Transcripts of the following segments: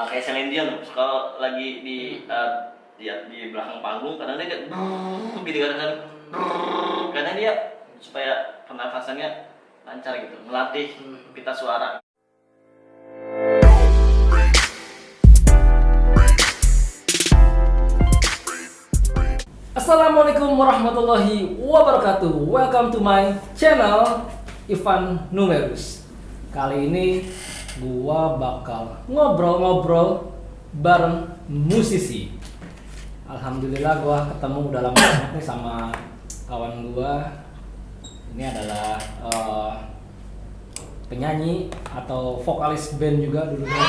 kayak Celine Dion kalau lagi di belakang panggung kadang dia kayak gitu kadang dia supaya pernafasannya lancar gitu, melatih pita suara. Assalamualaikum warahmatullahi wabarakatuh. Welcome to my channel Ivan Numerus. Kali ini gua bakal ngobrol-ngobrol bareng musisi. Alhamdulillah gua ketemu udah lama banget nih sama kawan gua. Ini adalah penyanyi atau vokalis band juga dulunya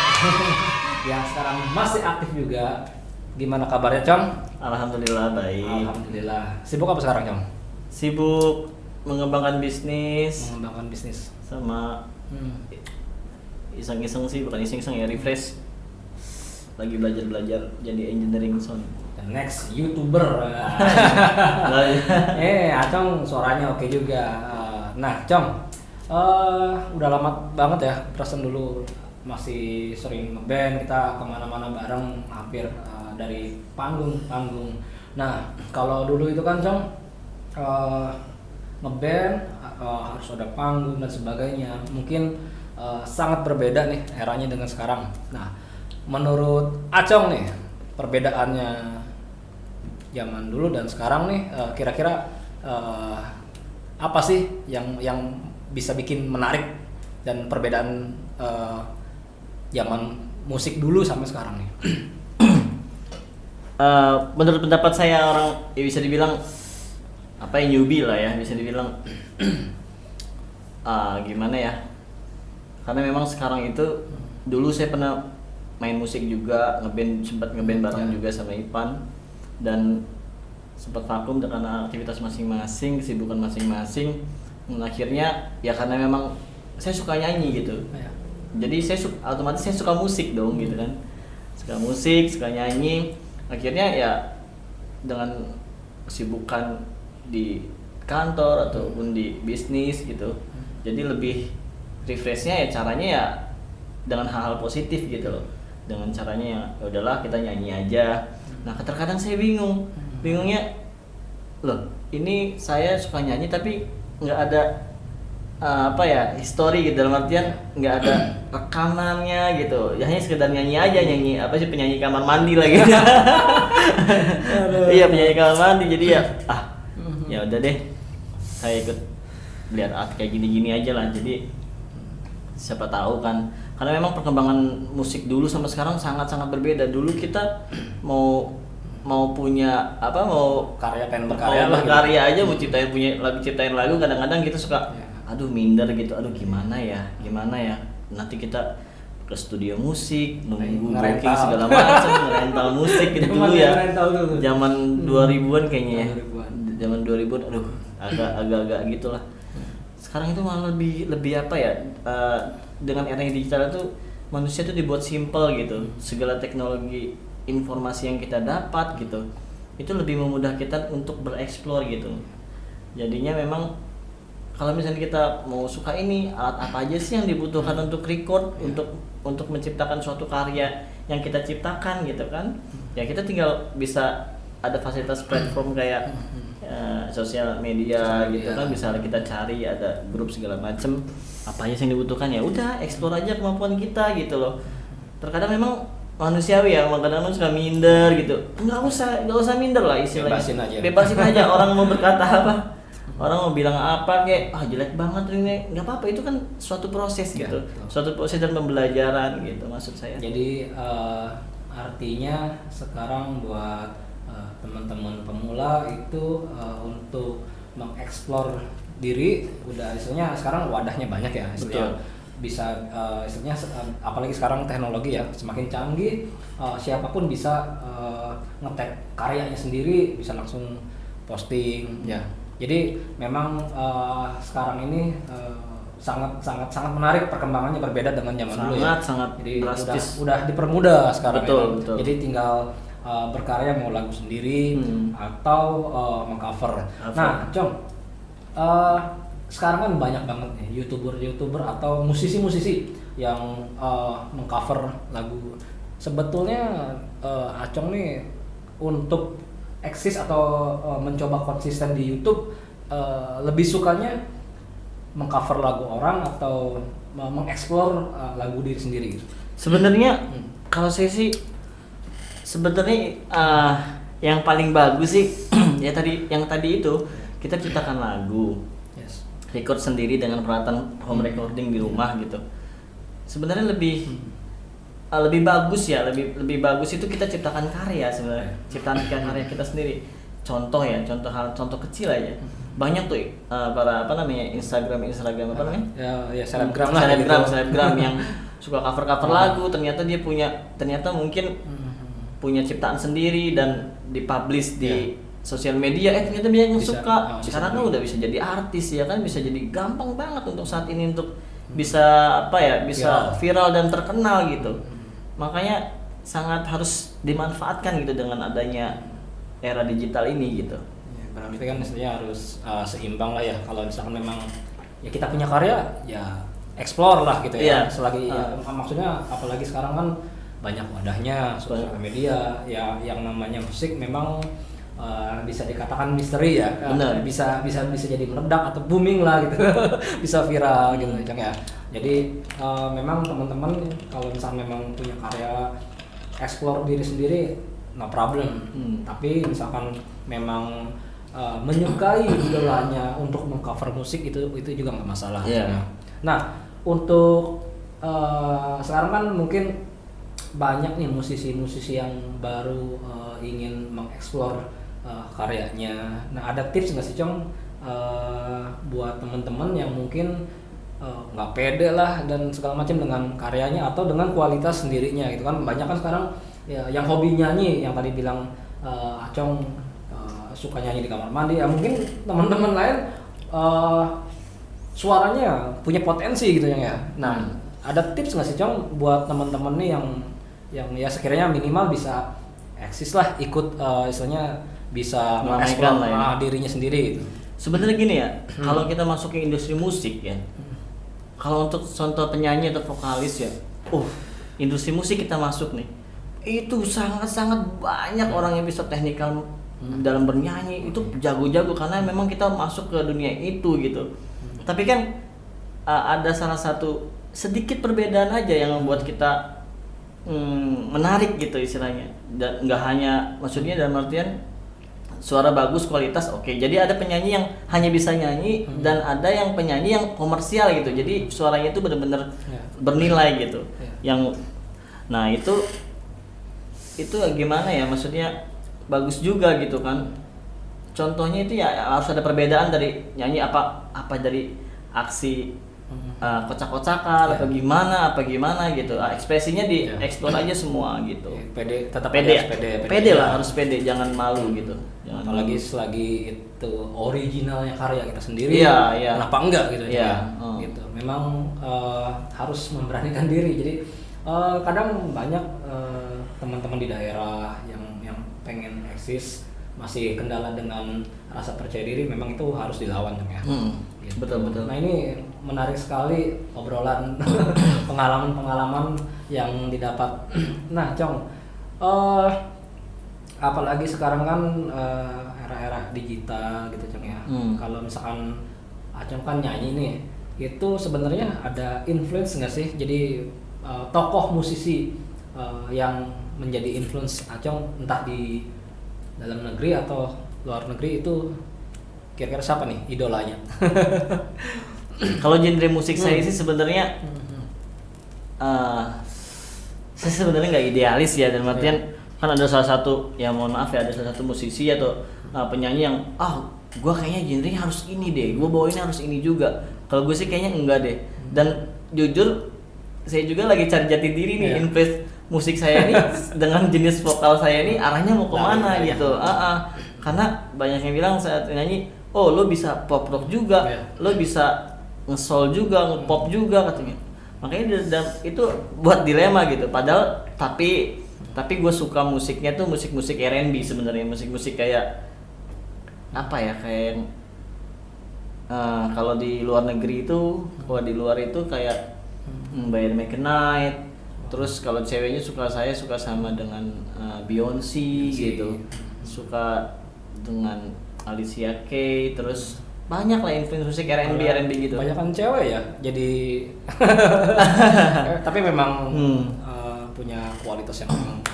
yang sekarang masih aktif juga. Gimana kabarnya, Cong? Alhamdulillah baik. Alhamdulillah. Sibuk apa sekarang, Cong? Sibuk mengembangkan bisnis sama iseng-iseng sih, bukan iseng-iseng ya, refresh. Lagi belajar jadi engineering sound. The next YouTuber. Acong suaranya oke juga. Nah, Cong, udah lama banget ya, perasaan dulu masih sering ngeband, kita kemana-mana bareng, hampir dari panggung. Nah, kalau dulu itu kan, Cong, ngeband harus ada panggung dan sebagainya. Mungkin sangat berbeda nih eranya dengan sekarang. Nah, menurut Acong nih, perbedaannya zaman dulu dan sekarang nih, kira-kira apa sih yang bisa bikin menarik dan perbedaan zaman musik dulu sampai sekarang nih? Menurut pendapat saya, orang ya bisa dibilang apa ya, newbie lah ya, bisa dibilang gimana ya, karena memang sekarang itu, dulu saya pernah main musik juga, sempat ngeband bareng juga sama Ipan, dan sempat vakum karena aktivitas masing-masing, kesibukan masing-masing. Dan akhirnya ya karena memang saya suka nyanyi gitu, jadi otomatis saya suka musik dong gitu kan, suka musik, suka nyanyi. Akhirnya ya dengan kesibukan di kantor ataupun di bisnis gitu, jadi lebih refreshnya ya caranya ya dengan hal-hal positif gitu loh, dengan caranya ya udahlah kita nyanyi aja. Nah, terkadang saya bingungnya loh, ini saya suka nyanyi tapi nggak ada history gitu, dalam artian nggak ada rekamannya gitu, ya hanya sekedar nyanyi aja, nyanyi apa sih, penyanyi kamar mandi lah gitu. Iya, penyanyi kamar mandi, jadi ya udah deh, saya ikut lihat art kayak gini-gini aja lah. Jadi siapa tahu kan, karena memang perkembangan musik dulu sama sekarang sangat-sangat berbeda. Dulu kita mau punya mau Pengen berkarya aja, mau ciptain lagu, kadang-kadang kita suka aduh minder gitu, aduh gimana ya nanti kita ke studio musik, nunggu booking segala macam, ngerental musik gitu dulu ya, zaman 2000-an kayaknya ya, zaman 2000-an, aduh agak gitulah. Sekarang itu malah lebih apa ya, dengan era yang digital itu manusia tuh dibuat simple gitu, segala teknologi informasi yang kita dapat gitu, itu lebih memudahkan kita untuk bereksplor gitu. Jadinya memang kalau misalnya kita mau suka ini, alat apa aja sih yang dibutuhkan untuk record, untuk menciptakan suatu karya yang kita ciptakan gitu kan, ya kita tinggal bisa ada fasilitas platform kayak sosial media gitu kan, bisa kita cari, ada grup segala macem, apa aja yang dibutuhkan, ya udah explore aja kemampuan kita gitu loh. Terkadang memang manusiawi ya, kadang-kadang suka minder gitu, nggak usah minder lah istilahnya, bebasin aja. Orang mau berkata apa, orang mau bilang apa kayak jelek banget ini, nggak apa-apa, itu kan suatu proses gitu, suatu proses dan pembelajaran gitu maksud saya. Jadi artinya sekarang buat teman-teman pemula itu untuk mengeksplor diri, udah istilahnya sekarang wadahnya banyak ya, istilahnya bisa istilahnya apalagi sekarang teknologi ya semakin canggih, siapapun bisa nge-tag karyanya sendiri, bisa langsung posting ya. Jadi memang sekarang ini sangat menarik, perkembangannya berbeda dengan zaman dulu ya. Jadi udah dipermudah sekarang. Betul. Jadi tinggal berkarya, mau lagu sendiri atau mengcover. Nah, Cong, sekarang kan banyak banget nih YouTuber atau musisi yang mengcover lagu sebetulnya Acong nih untuk eksis atau mencoba konsisten di YouTube lebih sukanya mengcover lagu orang atau mengeksplor lagu diri sendiri gitu? Sebenarnya kalau saya sih sebenarnya yang paling bagus sih ya yang tadi itu kita ciptakan lagu, Yes. record sendiri dengan peralatan home recording di rumah gitu. Sebenarnya lebih bagus ya, lebih bagus itu kita ciptakan karya sebenarnya, ciptaan karya kita sendiri. Contoh kecil aja. Banyak tuh para Instagram apa namanya? Ya selebgram lah. Selebgram yang suka cover lagu, ternyata mungkin punya ciptaan sendiri dan dipublish di sosial media, ternyata dia yang suka. Sekarang kan udah bisa jadi artis ya kan, bisa jadi gampang banget untuk saat ini untuk bisa viral dan terkenal gitu. Makanya sangat harus dimanfaatkan gitu dengan adanya era digital ini gitu. Ya, berarti kan istilahnya harus seimbang lah ya. Kalau misalkan memang ya kita punya karya ya explore lah gitu ya. Selagi maksudnya apalagi sekarang kan banyak wadahnya sosial media ya, yang namanya musik memang bisa dikatakan misteri ya. Benar. Bisa jadi meledak atau booming lah gitu. Bisa viral gitu Cang ya. Jadi memang teman-teman kalau misalnya memang punya karya explore diri sendiri no problem. Tapi misalkan memang menyukai idolanya untuk mengcover musik itu juga nggak masalah. Yeah. Nah, untuk sekarang kan mungkin banyak nih musisi-musisi yang baru ingin mengeksplor karyanya. Nah, ada tips nggak sih Cong buat teman-teman yang mungkin nggak pede lah dan segala macam dengan karyanya atau dengan kualitas sendirinya gitu kan? Banyak kan sekarang ya, yang hobi nyanyi, yang tadi bilang Acong suka nyanyi di kamar mandi, ya mungkin teman-teman lain suaranya punya potensi gitu ya. Nah, ada tips nggak sih Cong buat teman-teman nih yang ya sekiranya minimal bisa eksis lah, ikut istilahnya bisa mengeksplor dirinya sendiri gitu. Sebenarnya gini ya, kalau kita masuk ke industri musik ya, kalau untuk contoh penyanyi atau vokalis ya, industri musik kita masuk nih, itu sangat-sangat banyak orang yang bisa teknikal dalam bernyanyi, itu jago-jago karena memang kita masuk ke dunia itu gitu. Tapi kan ada salah satu sedikit perbedaan aja yang membuat kita menarik gitu istilahnya. Dan nggak hanya, maksudnya dalam artian suara bagus, kualitas oke. Jadi ada penyanyi yang hanya bisa nyanyi dan ada yang penyanyi yang komersial gitu. Jadi suaranya itu benar-benar bernilai gitu. Yang nah itu gimana ya, maksudnya bagus juga gitu kan. Contohnya itu ya harus ada perbedaan dari nyanyi apa dari aksi kocak-kocakan atau gimana gitu. Ekspresinya dieksplor aja semua gitu. Tetap pede lah, harus pede, jangan malu gitu. Apalagi selagi itu originalnya karya kita sendiri. Iya. Kenapa enggak gitu ya. Gitu. Memang harus memberanikan diri. Jadi kadang banyak teman-teman di daerah yang pengen eksis masih kendala dengan rasa percaya diri, memang itu harus dilawan ya. Gitu. Betul. Nah, ini menarik sekali obrolan pengalaman yang didapat. Nah, Cong, apalagi sekarang kan era-era digital gitu Cong ya. Kalau misalkan Acong kan nyanyi nih, itu sebenarnya ada influence nggak sih? Jadi tokoh musisi yang menjadi influence Acong entah di dalam negeri atau luar negeri, itu kira-kira siapa nih idolanya? Kalau genre musik saya sih sebenarnya saya sebenarnya nggak idealis ya, dalam artian kan ada salah satu, ya mohon maaf ya, ada salah satu musisi atau penyanyi yang gue kayaknya genre harus ini deh, gue bawain harus ini juga. Kalau gue sih kayaknya enggak deh. Dan jujur saya juga lagi cari jati diri nih, influence musik saya ini dengan jenis vokal saya ini arahnya mau kemana gitu. Karena banyak yang bilang saat nyanyi, lo bisa pop rock juga, lo bisa nge-soul juga, nge-pop juga katanya. Makanya itu buat dilema gitu. Padahal tapi gue suka musiknya tuh musik-musik R&B sebenarnya, musik-musik kayak apa ya, kayak kalau di luar negeri itu, kalau di luar itu kayak Bayern McKnight, Terus kalau ceweknya saya suka sama dengan Beyonce gitu, suka dengan Alicia Keys, terus banyak lah influence musik R&B gitu. Banyak kan cewek ya, jadi tapi memang punya kualitas yang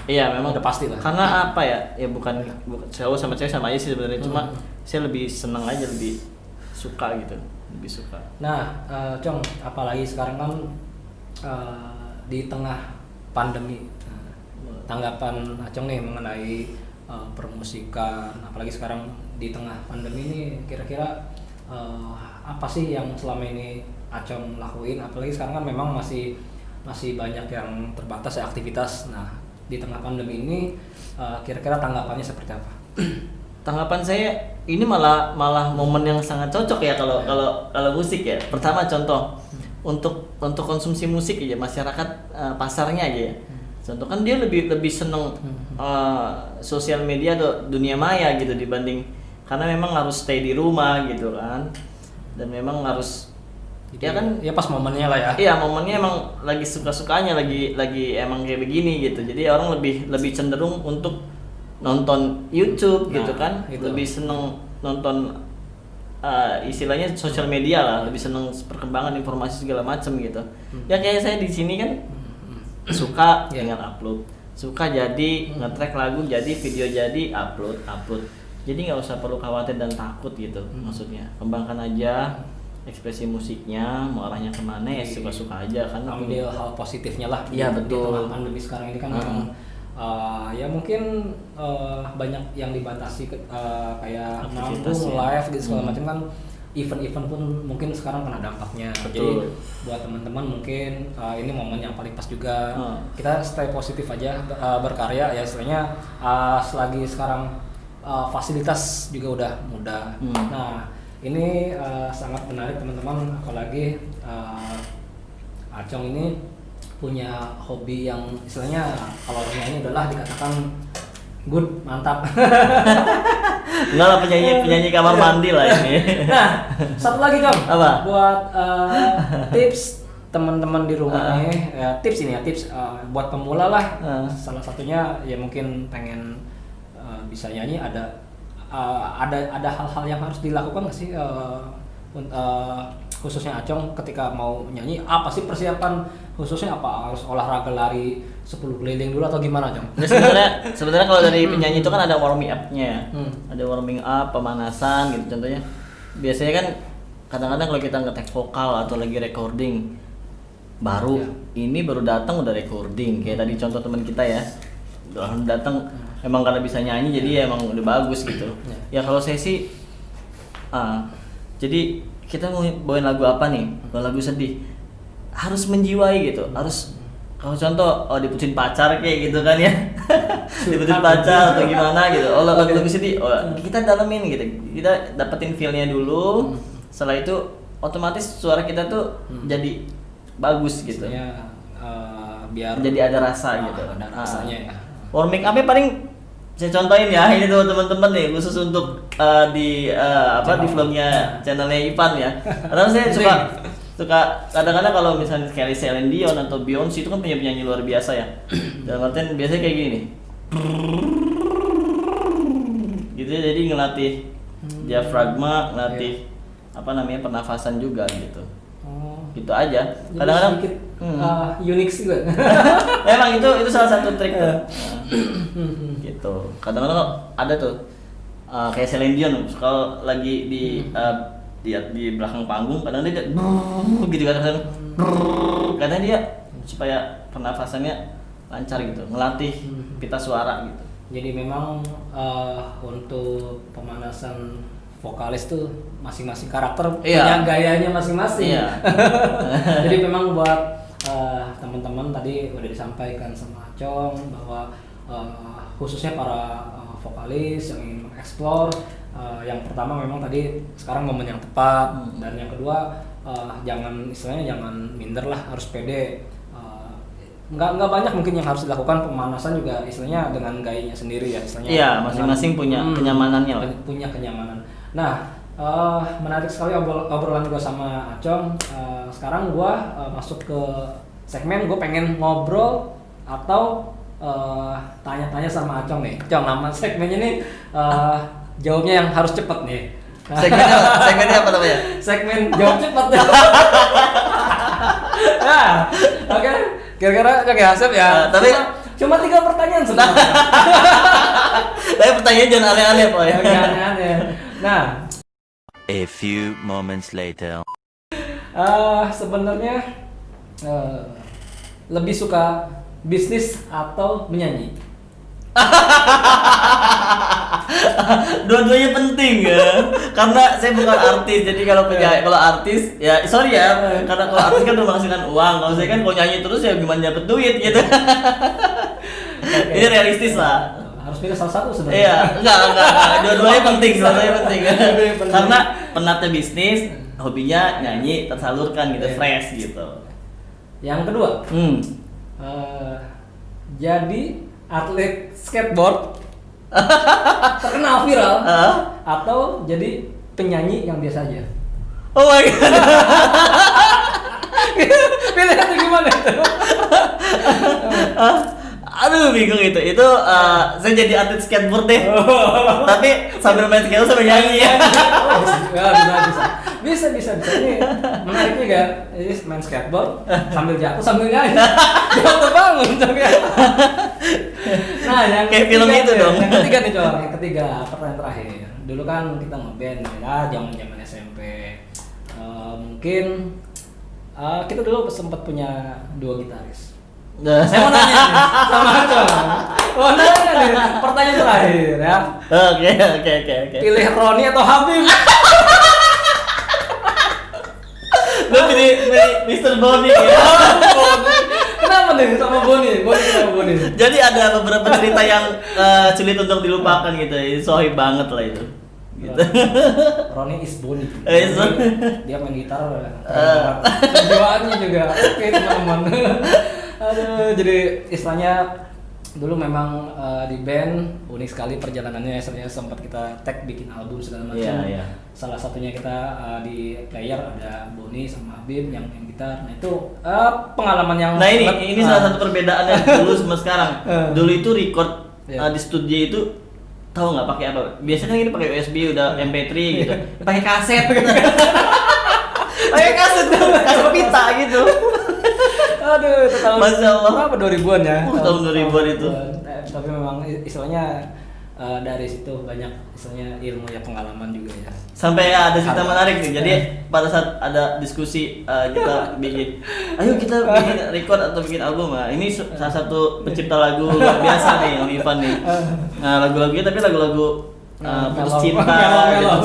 iya memang udah pasti lah. Karena apa ya? Ya bukan cowok sama cewek sama aja sih sebenarnya, cuma saya lebih seneng aja, lebih suka gitu, lebih suka. Nah, Cong, apalagi sekarang kan di tengah pandemi, tanggapan Acong nih mengenai permusikan, apalagi sekarang di tengah pandemi ini, kira-kira apa sih yang selama ini Acong lakuin? Apalagi sekarang kan memang masih banyak yang terbatas ya aktivitas. Nah, di tengah pandemi ini kira-kira tanggapannya seperti apa? Tanggapan saya ini malah momen yang sangat cocok ya kalau musik ya. Pertama contoh untuk konsumsi musik aja masyarakat pasarnya aja ya. Contoh kan dia lebih seneng sosial media atau dunia maya gitu dibanding, karena memang harus stay di rumah gitu kan, dan memang harus ya kan ya pas momennya lah ya. Iya, momennya emang lagi suka-sukanya, lagi emang kayak begini gitu. Jadi orang lebih cenderung untuk nonton YouTube gitu kan. Gitu. Lebih seneng nonton istilahnya sosial media lah, lebih seneng perkembangan informasi segala macam gitu. Ya kayak saya di sini kan suka dengan upload, suka jadi nge-track lagu, jadi video jadi upload. Jadi nggak usah perlu khawatir dan takut gitu. Maksudnya kembangkan aja ekspresi musiknya, mau arahnya kemana ya suka-suka aja kan. Ambil hal positifnya lah. Iya betul. Di tengah pandemi sekarang ini kan memang ya mungkin banyak yang dibatasi kayak manggung, live gitu segala macam kan. Event-event pun mungkin sekarang kena dampaknya. Betul. Jadi buat teman-teman mungkin ini momen yang paling pas juga. Kita stay positif aja, berkarya ya istilahnya. Selagi sekarang fasilitas juga udah mudah. Nah, ini sangat menarik teman-teman, apalagi Acong ini punya hobi yang istilahnya kalau nyanyi adalah dikatakan good, mantap. Enggak lah, penyanyi kamar mandi lah ini. Nah, satu lagi Cong. Apa? Buat tips teman-teman di rumah nih, tips buat pemula lah. Salah satunya ya mungkin pengen bisa nyanyi, ada hal-hal yang harus dilakukan nggak sih khususnya Acong ketika mau nyanyi? Apa sih persiapan khususnya, apa harus olahraga lari 10 keliling dulu atau gimana Acong? Nah, sebenarnya kalau dari penyanyi itu kan ada warming up-nya. Ada warming up, pemanasan gitu contohnya. Biasanya kan kadang-kadang kalau kita nge-take vokal atau lagi recording ini baru datang udah recording, kayak tadi contoh teman kita ya. Udah datang emang karena bisa nyanyi jadi ya emang udah bagus gitu. Ya kalau saya sih jadi kita mau bawain lagu apa nih? Kalau lagu sedih harus menjiwai gitu. Harus kalau contoh diputusin pacar kayak gitu kan ya. Diputusin pacar atau gimana gitu. Lagu sedih kita dalamin gitu. Kita dapetin feel-nya dulu. Setelah itu otomatis suara kita tuh jadi bagus gitu. Biar jadi ada rasa gitu. Ada rasanya ya. Warming up-nya paling saya contohin ya, ini tuh teman-teman nih khusus untuk di vlognya channelnya Ipan ya. Karena saya suka kadang-kadang kalau misalnya kayak Celine Dion atau Beyonce itu kan punya penyanyi luar biasa ya. Dalam artian biasanya kayak gini. Gitu jadi ngelatih diafragma, ngelatih pernafasan juga gitu. Gitu aja. Kadang-kadang unik sih gue. Memang itu salah satu trik tuh. Gitu. Kadang-kadang ada tuh kayak Celine Dion kalau lagi di belakang panggung kadang dia gitu kadang dia supaya pernafasannya lancar gitu, ngelatih pita suara gitu. Jadi memang untuk pemanasan vokalis tuh masing-masing karakter punya gayanya masing-masing. Jadi memang buat teman-teman tadi udah disampaikan sama Acong bahwa khususnya para vokalis yang ingin mengeksplor, yang pertama memang tadi sekarang momen yang tepat, dan yang kedua jangan minder lah, harus pede. Nggak banyak mungkin yang harus dilakukan, pemanasan juga istilahnya dengan gayanya sendiri ya istilahnya. Iya, masing-masing punya kenyamanannya lah. Punya kenyamanan. Nah, menarik sekali obrolan gue sama Acong. Sekarang gue masuk ke segmen gue pengen ngobrol atau tanya-tanya sama Acong nih. Cong, nama segmennya nih jawabnya yang harus cepet nih. Segmennya apa namanya? Segmen jawab cepet. Nah, oke. Kira-kira Cong ya, Asep ya. Tapi cuma 3 pertanyaan sebenarnya. Tapi pertanyaan jangan aneh-aneh, Pak. Ya, aneh-aneh. Nah, a few moments later. Sebenarnya lebih suka bisnis atau menyanyi? Dua-duanya penting ya, karena saya bukan artis, jadi kalau artis ya sorry ya, karena kalau artis kan udah menghasilkan uang, kalau saya kan kalau nyanyi terus ya gimana dapet duit gitu. Ini realistis lah. Harus pilih salah satu sebenarnya. Iya, enggak, dua-duanya penting, karena penatnya bisnis, hobinya nyanyi, tersalurkan gitu, fresh gitu. Yang kedua, jadi atlet skateboard terkenal viral atau jadi penyanyi yang biasa aja? Oh my god. Pilihannya gimana itu? Aduh bingung itu. Saya jadi atlet skateboard deh. Tapi sambil main skateboard sambil nyanyi ya. Bisa. Ini menarik juga. Jadi main skateboard sambil jatuh sambil nyanyi. Jatuh bangun sambil. Nah, yang kayak film itu dong. Yang ketiga nih, Cong. Yang ketiga, pertanyaan terakhir. Dulu kan kita ngeband ya, zaman SMP. Mungkin kita dulu sempat punya 2 gitaris. Saya mau nanya nih, sama Acong. Mau nanya nih, pertanyaan terakhir ya. Oke. Pilih Roni atau Habib? Gue pilih Mr. Boni ya. Kenapa nih sama Boni? Kenapa Boni? Jadi ada beberapa cerita yang sulit untuk dilupakan gitu. Sohib banget lah itu. Gitu. Roni is Boni. Dia main gitar. Perjuangannya juga. Oke, teman-teman. Aduh, jadi istilahnya dulu memang di band unik sekali perjalanannya. Istilahnya sempat kita tag bikin album segala macam. Iya. Salah satunya kita di player ada Boni sama Habib yang main gitar. Nah itu pengalaman yang. Nah ini salah satu perbedaan yang dulu sama sekarang. Dulu itu record di studio itu tahu nggak pakai apa? Biasanya kan ini pakai USB udah MP3 gitu. Pakai kaset. Pakai kaset pita gitu. Aduh, itu tahun Masya Allah. berapa 2000-an ya? Tahun 2000-an itu. Tapi memang istilahnya dari situ banyak istilahnya ilmu ya, pengalaman juga ya. Sampai ada cerita menarik nih. Jadi pada saat ada diskusi kita bikin, ayo kita bikin record atau bikin album. Nah, ini salah satu pencipta lagu luar biasa nih, Om Ivan nih. Nah, lagu-lagunya tapi lagu-lagu putus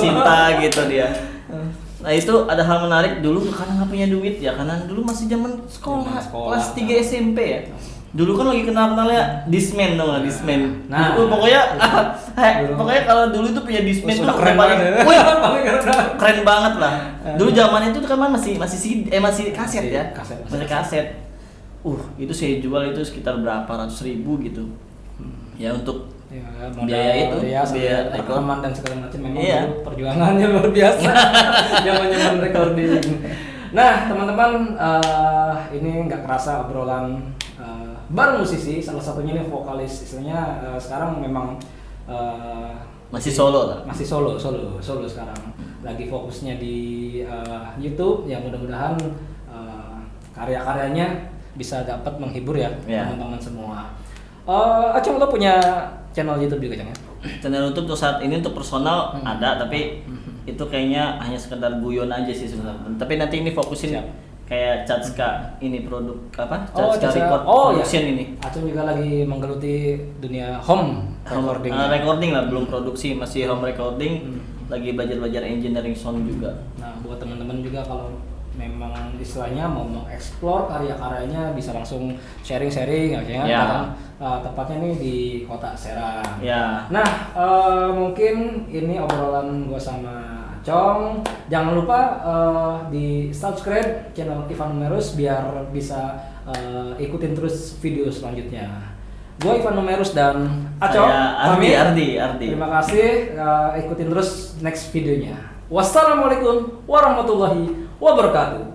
cinta gitu dia. Nah itu ada hal menarik dulu karena nggak punya duit ya, karena dulu masih zaman sekolah kelas 3 SMP ya. Dulu kan lagi kenal-kenalnya Discman dong, Discman. Nah, pokoknya kalau dulu itu punya Discman tuh keren banget. Keren banget lah. Dulu zaman itu kan masih kaset ya. Masih kaset. Itu saya jual itu sekitar berapa ratus ribu gitu. Ya untuk biaya itu, biaya rekaman dan segala macam memang dulu perjuangannya luar biasa. Zaman recording. Nah, teman-teman, ini nggak kerasa obrolan bareng musisi, salah satunya ini vokalis. Istilahnya sekarang memang masih solo lah. Masih solo sekarang. Lagi fokusnya di YouTube, yang mudah-mudahan karya-karyanya bisa dapat menghibur ya teman-teman semua. Acong, lo punya channel YouTube juga, Cong ya? Channel YouTube untuk saat ini untuk personal ada, tapi itu kayaknya hanya sekedar guyon aja sih sebenarnya. Tapi nanti ini fokusin kayak Catska ini produk apa? Catska Record Production ini. Acong juga lagi menggeluti dunia home recording. Recording lah, belum produksi, masih home recording. Lagi belajar engineering sound juga. Nah, buat teman-teman juga kalau memang istilahnya mau mengeksplor karya-karyanya bisa langsung sharing-sharing ya. Tepatnya nih di Kota Serang. Ya. Nah, mungkin ini obrolan gue sama Acong. Jangan lupa di subscribe channel Ivan Numerus biar bisa ikutin terus video selanjutnya. Gue Ivan Numerus dan Acong. Ardi. Terima kasih, ikutin terus next videonya. Wassalamualaikum warahmatullahi wabarakatuh.